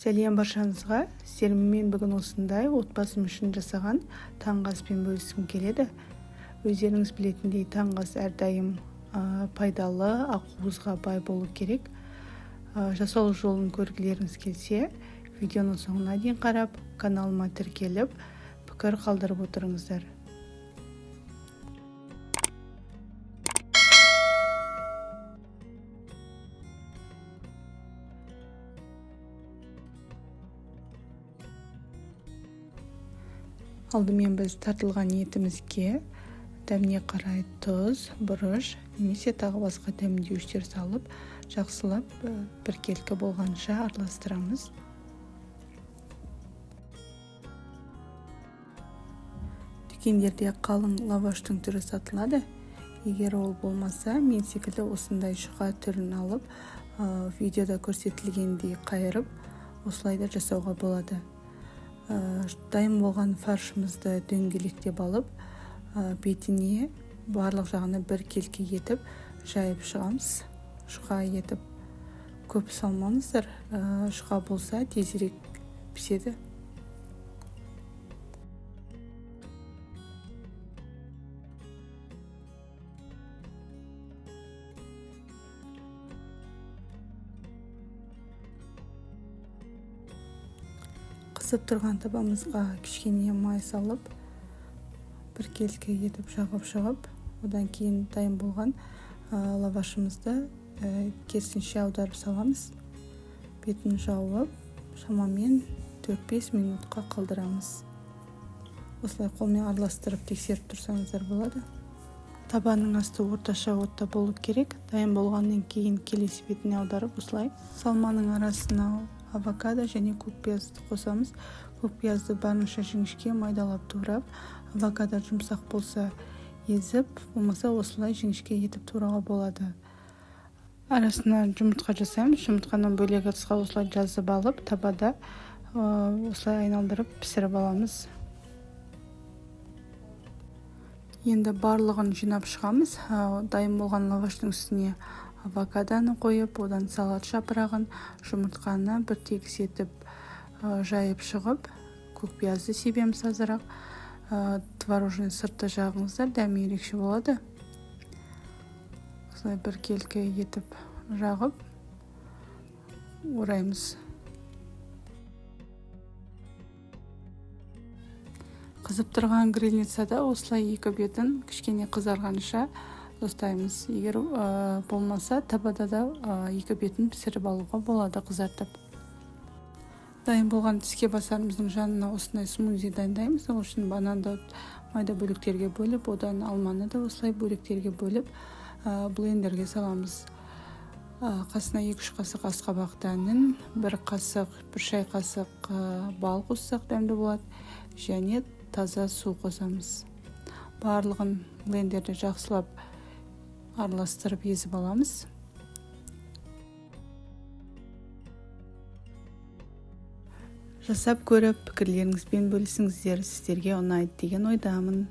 Сәлем баршаңызға. Сіздермен бүгін осындай отбасым үшін жасаған таңғы аспен бөліскім келеді. Өздеріңіз білетіндей таңғы ас әрдайым пайдалы, ақуызға бай болу керек. Жасалу жолын көргілеріңіз келсе, видеоның соңына дейін қарап, каналыма тіркеліп, пікір қалдырып отырыңыздар. Алдымен біз тартылған етімізге дәміне қарай тұз, бұрыш, немесе тағы басқа дәмдеуіштер салып, жақсылап біркелкі болғанша араластырамыз. Дүкендерде қалың лаваштың түрі сатылады. Егер ол болмаса, мен секілді осындай шұға түрін алып, видеода көрсетілгендей қайырып, осылай да жасауға болады. Дайын болған фаршымызды дөңгелектеп алып, бетіне барлық жағына біркелкі етіп жайып шығамыз. Шұға етіп көп салмаңыздар, шұға болса тезірек піседі. Қызып тұрған табамызға кішкене май салып, біркелкі етіп жағып шығып, одан кейін дайын болған лавашымызды керісінше аударып саламыз. Бетін жауып, шамамен 4-5 минутқа қалдырамыз. Осылай қолмен араластырып тексеріп тұрсаңыздар болады. Табаның асты орташа отта болу керек. Дайын болғаннан кейін келесі бетіне аударып, осылай салманың арасына авокадо және көкпиязды қосамыз. Көкпиязды барынша жіңішке майдалап турап, авокадо жұмсақ болса езіп, болмаса осылай жіңішке етіп турауға болады. Арасына жұмыртқа жасаймыз. Жұмыртқаны бөлек ыдысқа осылай жазып алып, табада осылай айналдырып пісіріп аламыз. Енді барлығын жинап шығамыз. Дайын болған лаваштың үстіне авокадоны қойып, одан салат жапырағын, жұмыртқаны бір тегіс етіп жайып шығып, көкпиязды себеміз азырақ, творожный сыртты жағыңыздар, дәмі ерекше болады. Осылай біркелкі етіп жағып, ораймыз. Қызып тұрған грильницада осылай екі бетін кішкене қызарғанша ұстаймыз. Егер болмаса, табада да екі бетін пісіріп алуға болады қызартып. Дайын болған тіске басарымыздың жанына осындай смузи дайындаймыз. Ол үшін бананды майда бөліктерге бөліп, одан алманы да осылай бөліктерге бөліп, блендерге саламыз. Қасына 2-3 қасық асқабақ дәнін, 1 шай қасық бал қоссақ дәмді болады, және таза су қосамыз. Барлығын блендерде жақсылап араластырып езіп аламыз. Жасап көріп, пікірлеріңізбен бөлісіңіздер, сіздерге ұнайды деген ойдамын.